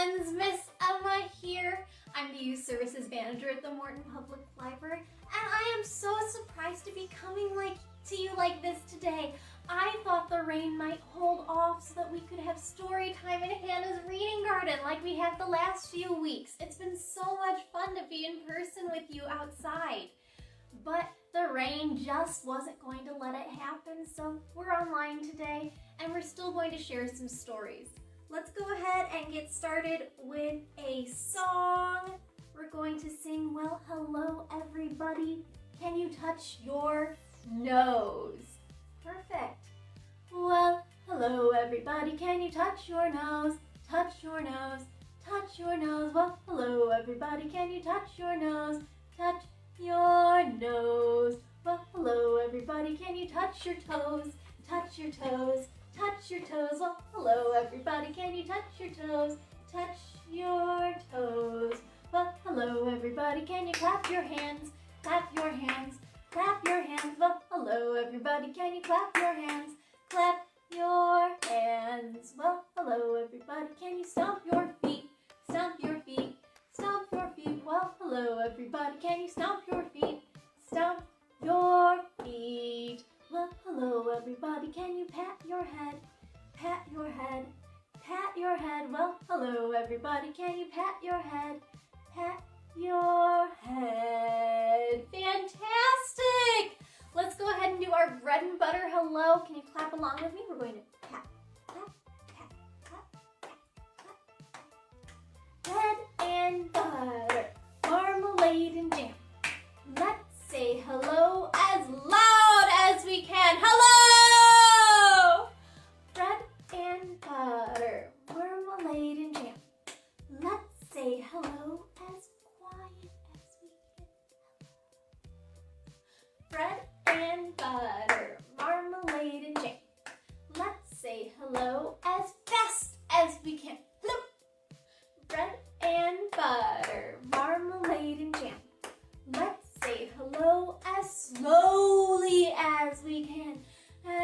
friends, Miss Emma here. I'm the Youth Services Manager at the Morton Public Library, and I am so surprised to be coming to you like this today. I thought the rain might hold off so that we could have story time in Hannah's reading garden like we have the last few weeks. It's been so much fun to be in person with you outside. But the rain just wasn't going to let it happen, so we're online today and we're still going to share some stories. Let's go ahead and get started with a song. We're going to sing, well, hello everybody. Can you touch your nose? Perfect. Well, hello everybody. Can you touch your nose? Touch your nose. Touch your nose. Well, hello everybody. Can you touch your nose? Touch your nose. Well, hello everybody. Can you touch your toes? Touch your toes. Touch your toes. Well, hello everybody. Can you touch your toes? Touch your toes. Well, hello everybody. Can you clap your hands? Clap your hands. Clap your hands. Well, hello everybody. Can you clap your hands? Clap your hands. Well, hello everybody. Can you stomp your feet? Stomp your feet. Stomp your feet. Well, hello everybody. Can you stomp your feet? Stomp your feet. Well, hello everybody. Can you pat your head? Pat your head. Pat your head. Well, hello everybody. Can you pat your head? Pat your head. Fantastic! Let's go ahead and do our bread and butter hello. Can you clap along with me? We're going to tap, tap, tap, tap, tap, tap. Bread and butter, marmalade and jam. Let's say hello as loud as we can. Hello! Bread and butter, marmalade and jam. Let's say hello as quiet as we can. Bread and butter, marmalade and jam. Let's say hello as fast as we can. Hello! Bread and butter, marmalade and jam. Let's say hello as slowly as we can. Hello.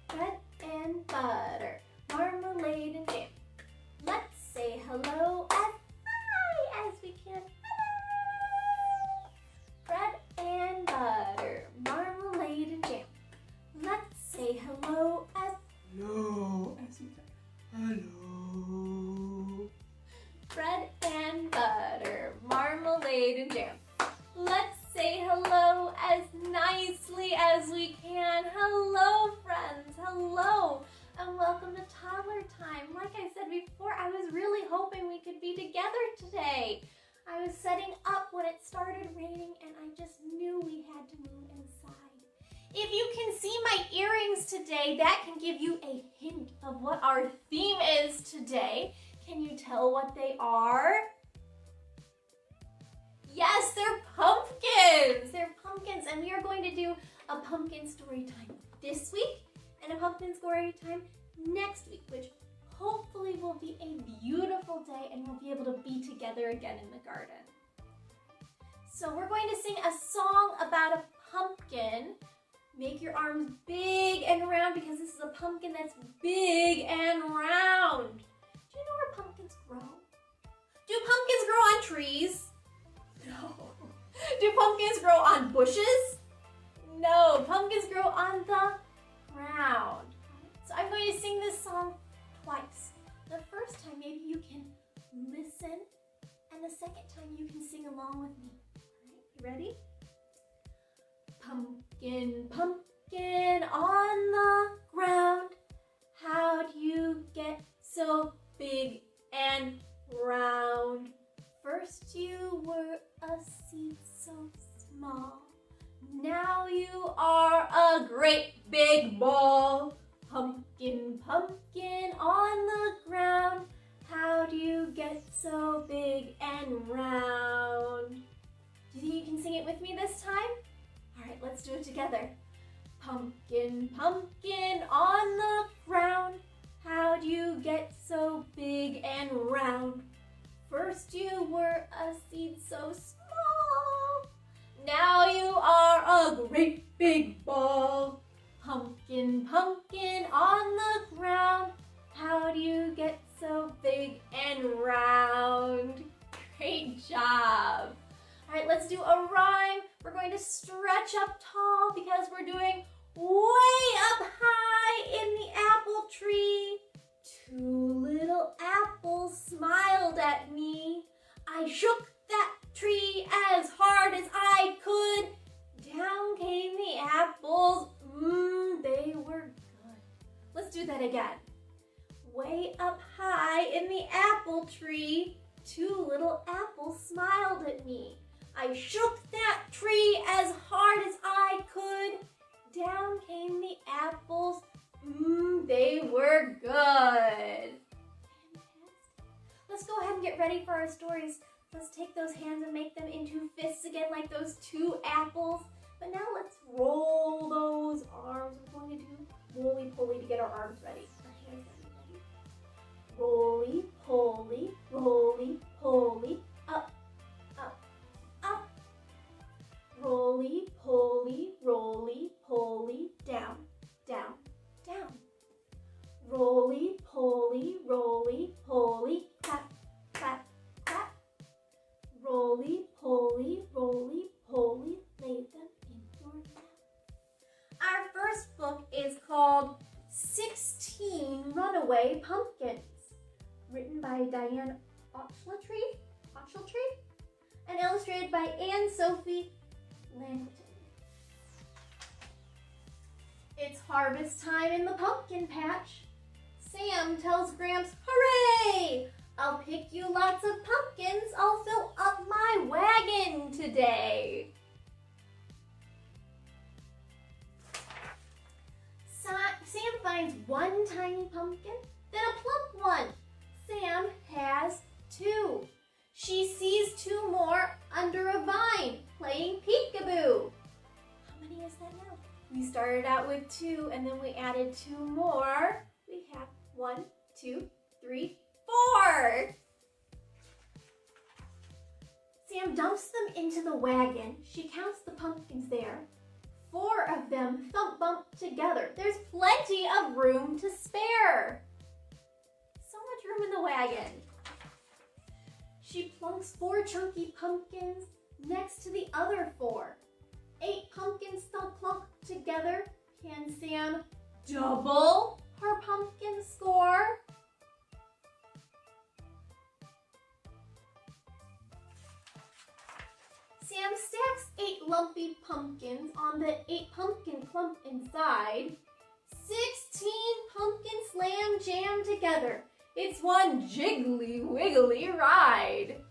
Bread and butter, marmalade and jam. Let's say hello as high as we can. Hello. Bread and butter, marmalade and jam. Let's say hello as low as we can. Hello. Bread and butter, marmalade and jam. Let's say hello as nicely as we can. Hello, friends. Hello. And welcome to Toddler Time. Like I said before, I was really hoping we could be together today. I was setting up when it started raining and I just knew we had to move inside. If you can see my earrings today, that can give you a hint of what our theme is today. Can you tell what they are? Yes, they're pumpkins. They're pumpkins, and we are going to do a pumpkin story time this week and a pumpkin story time next week, which hopefully will be a beautiful day and we'll be able to be together again in the garden. So we're going to sing a song about a pumpkin. Make your arms big and round because this is a pumpkin that's big and round. Do you know where pumpkins grow? Do pumpkins grow on trees? No. Do pumpkins grow on bushes? No, pumpkins grow on the ground. So I'm going to sing this song twice. The first time maybe you can listen, and the second time you can sing along with me. All right, you ready? Pumpkin, pumpkin on the ground, how'd you get so big and round? First you were a seed so small, now you are a great big ball. Pumpkin, pumpkin on the ground, how'd you get so big and round? Do you think you can sing it with me this time? All right, let's do it together. Pumpkin, pumpkin on the ground, how'd you get so big and round? First you were a seed so small, now you are a great big ball. Pumpkin, Pumpkin, pumpkin on the ground. How do you get so big and round? Great job. All right, let's do a rhyme. We're going to stretch up tall because we're doing way up high in the apple tree. Two little apples smiled at me. I shook that tree as hard as I could. Down came the apples. They were good. Let's do that again. Way up high in the apple tree, two little apples smiled at me. I shook that tree as hard as I could. Down came the apples. They were good. Fantastic. Let's go ahead and get ready for our stories. Let's take those hands and make them into fists again like those two apples. But now let's roll those arms. We're going to do roly-poly to get our arms ready. Our hands ready. Roly-poly, roly-poly, up, up, up. Roly-poly, roly-poly, down, down, down. Roly-poly, roly-poly, clap, clap, clap. Roly-poly, roly-poly, lay them in your lap. Our first book is called 16 Runaway Pumpkins, written by Diane Ochiltree, and illustrated by Anne-Sophie Langton. It's harvest time in the pumpkin patch. Sam tells Gramps, "Hooray! I'll pick you lots of pumpkins. I'll fill up my wagon today." Sam finds one tiny pumpkin, then a plump one. Sam has two. She sees two more under a vine, playing peekaboo. How many is that now? We started out with two, and then we added two more. We have 1, 2, 3, 4. Sam dumps them into the wagon. She counts the pumpkins there. 4 of them thump bump together. There's plenty of room to spare. So much room in the wagon. She plunks 4 chunky pumpkins next to the other 4. 8 pumpkins thump clunk together. Can Sam double her pumpkin score? Sam stacks 8 lumpy pumpkins on the 8 pumpkin clump inside. 16 pumpkins slam jam together. It's one jiggly wiggly ride.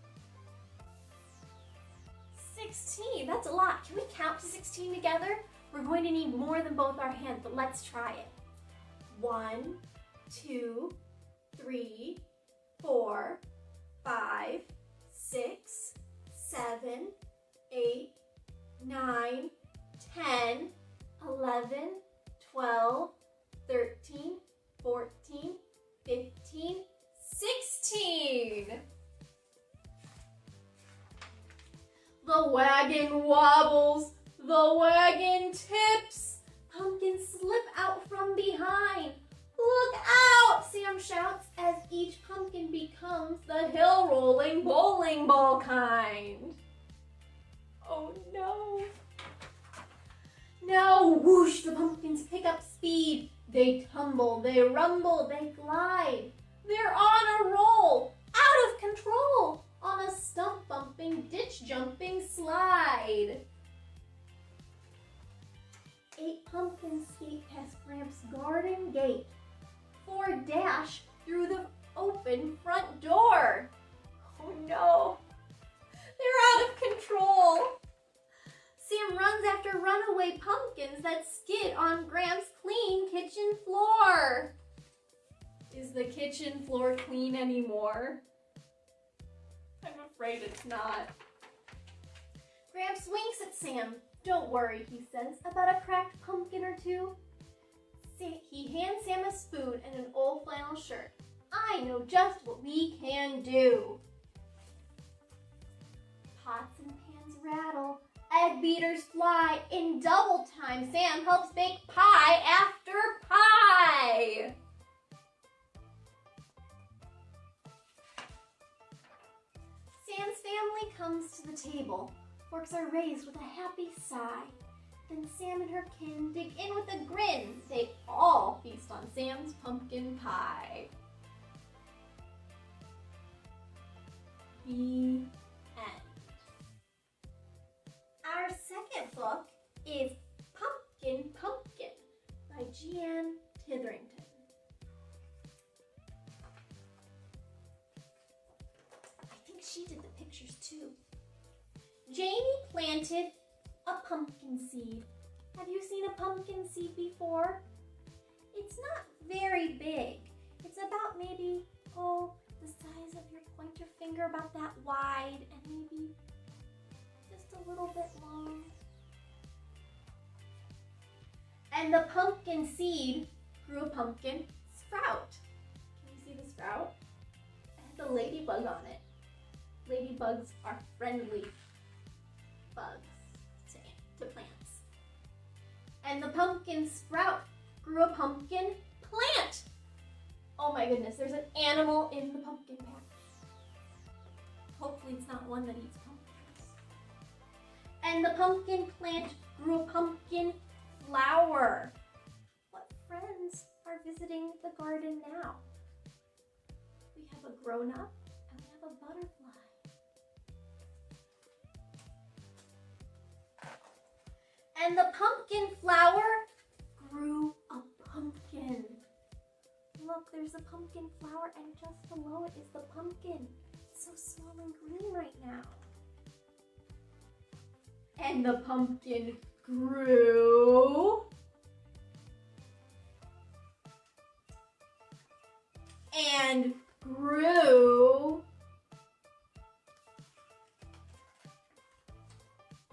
16, that's a lot. Can we count to 16 together? We're going to need more than both our hands, but let's try it. 1, 2, 3, 4, 5, 6, 7, 8, 9, 10, 11, 12, 13, 14, 15, 16. The wagon wobbles, the wagon tips. Pumpkins slip out from behind. Look out, Sam shouts as each pumpkin becomes the hill-rolling bowling ball kind. Oh no. Now whoosh, the pumpkins pick up speed. They tumble, they rumble, they glide. They're on a roll, out of control, on a stump-bumping, ditch-jumping slide. 8 pumpkins skate past Gramps' garden gate. 4 dash through the open front door. Oh no, they're out of control. Sam runs after runaway pumpkins that skid on Gramps' clean kitchen floor. Is the kitchen floor clean anymore? I'm afraid it's not. Gramps winks at Sam. Don't worry, he says, about a cracked pumpkin or two. He hands Sam a spoon and an old flannel shirt. I know just what we can do. Pots and pans rattle Egg beaters fly in double time. Sam helps bake pie after pie. Sam's family comes to the table. Forks are raised with a happy sigh. Then Sam and her kin dig in with a grin. They all feast on Sam's pumpkin pie. The end. Our second book is Pumpkin Pumpkin by Jeanne Titherington. I think she did the pictures too. Jamie planted a pumpkin seed. Have you seen a pumpkin seed before? It's not very big. It's about maybe, the size of your pointer finger, about that wide, and maybe just a little bit long. And the pumpkin seed grew a pumpkin sprout. Can you see the sprout? It has a ladybug on it. Ladybugs are friendly bugs to plants. And the pumpkin sprout grew a pumpkin plant. Oh my goodness, there's an animal in the pumpkin patch. Hopefully it's not one that eats pumpkins. And the pumpkin plant grew a pumpkin flower. What friends are visiting the garden now? We have a grown-up and we have a butterfly. And the pumpkin flower grew a pumpkin. Look, there's a pumpkin flower, and just below it is the pumpkin. It's so small and green right now. And the pumpkin grew. And grew.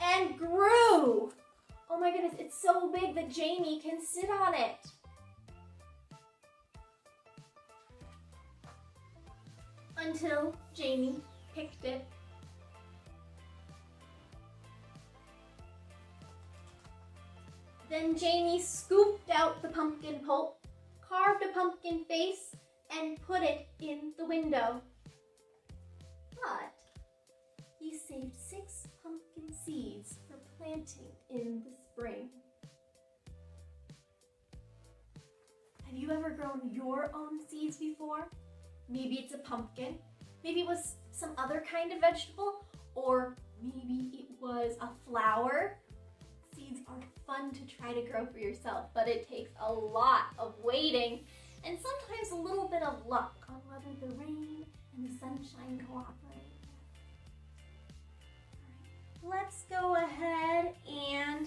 And grew. Oh my goodness, it's so big that Jamie can sit on it. Until Jamie picked it. Then Jamie scooped out the pumpkin pulp, carved a pumpkin face, and put it in the window. But he saved 6 pumpkin seeds for planting in the spring. Have you ever grown your own seeds before? Maybe it's a pumpkin, maybe it was some other kind of vegetable, or maybe it was a flower. Seeds are fun to try to grow for yourself, but it takes a lot of waiting and sometimes a little bit of luck on whether the rain and the sunshine cooperate. Let's go ahead and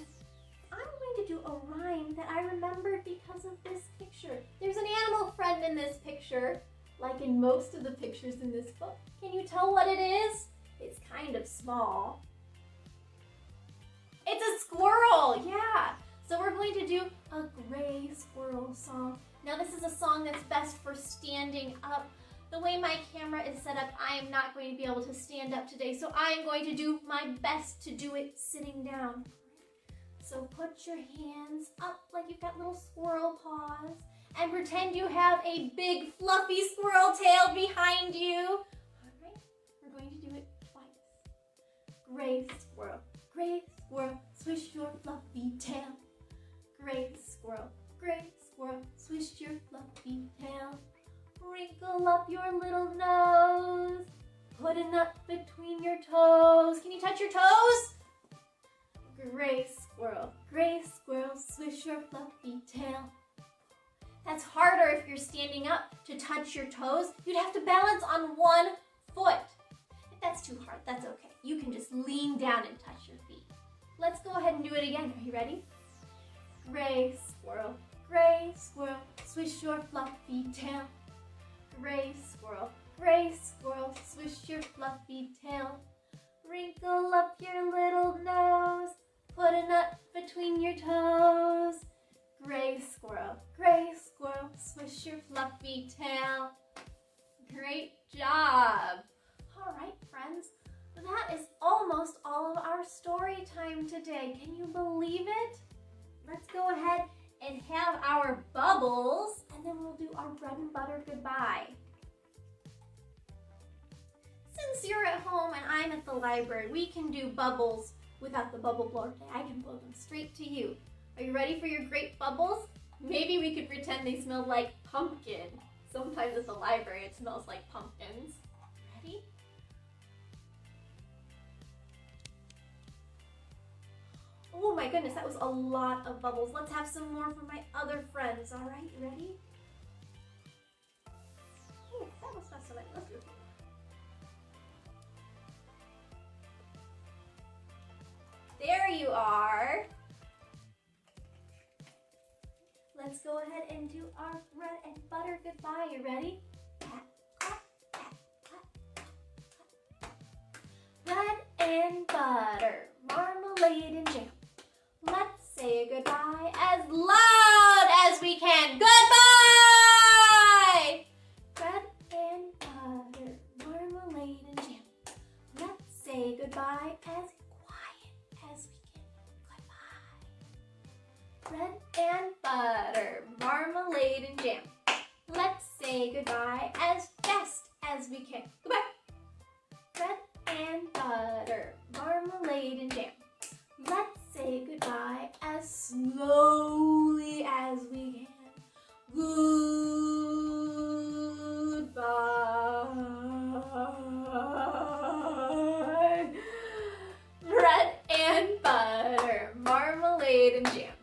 I'm going to do a rhyme that I remembered because of this picture. There's an animal friend in this picture, like in most of the pictures in this book. Can you tell what it is? It's kind of small. It's a squirrel, yeah. So we're going to do a gray squirrel song. Now this is a song that's best for standing up. The way my camera is set up, I am not going to be able to stand up today, so I am going to do my best to do it sitting down. So put your hands up like you've got little squirrel paws and pretend you have a big fluffy squirrel tail behind you. All right, we're going to do it twice. Gray squirrel, swish your fluffy tail. Gray squirrel, swish your fluffy tail. Wrinkle up your little nose, put a nut between your toes. Can you touch your toes? Gray squirrel, swish your fluffy tail. That's harder if you're standing up to touch your toes. You'd have to balance on one foot. If that's too hard, that's okay. You can just lean down and touch your feet. Let's go ahead and do it again. Are you ready? Gray squirrel, swish your fluffy tail. Gray squirrel, swish your fluffy tail. Wrinkle up your little nose, put a nut between your toes. Gray squirrel, swish your fluffy tail. Great job. All right, friends, that is almost almost all of our story time today. Can you believe it? Let's go ahead and have our bubbles, and then we'll do our bread and butter goodbye. Since you're at home and I'm at the library, we can do bubbles without the bubble blower today. I can blow them straight to you. Are you ready for your great bubbles? Maybe we could pretend they smell like pumpkin. Sometimes at the library it smells like pumpkins. Ready? Oh my goodness, that was a lot of bubbles. Let's have some more for my other friends. All right, ready? Oh, that was not so many. Let's do it. There you are. Let's go ahead and do our bread and butter goodbye. You ready? Bread and butter, marmalade and jam. Let's say goodbye as loud as we can. Goodbye! Bread and butter, marmalade and jam. Let's say goodbye as quiet as we can. Goodbye. Bread and butter, marmalade and jam. Let's say goodbye as fast as we can. Goodbye. Bread and butter, marmalade and jam. Let's say goodbye as slowly as we can. Goodbye. Bread and butter, marmalade and jam.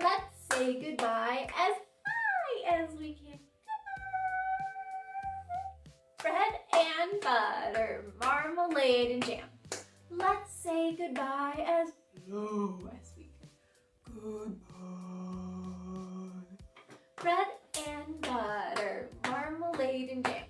Let's say goodbye as high as we can. Bread and butter, marmalade and jam. Let's say goodbye as low as we can. Goodbye. Bread and butter, marmalade and jam.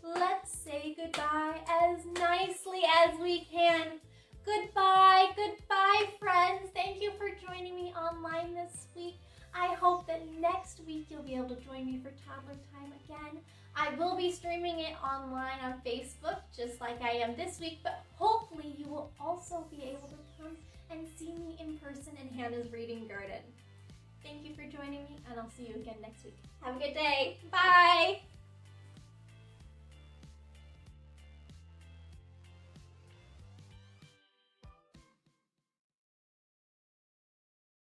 Let's say goodbye as nicely as we can. Goodbye, goodbye friends. Thank you for joining me online this week. I hope that next week you'll be able to join me for Toddler Time again. I will be streaming it online on Facebook, just like I am this week, but hopefully you will also be able to come and see me in person in Hannah's Reading Garden. Thank you for joining me, and I'll see you again next week. Have a good day. Bye!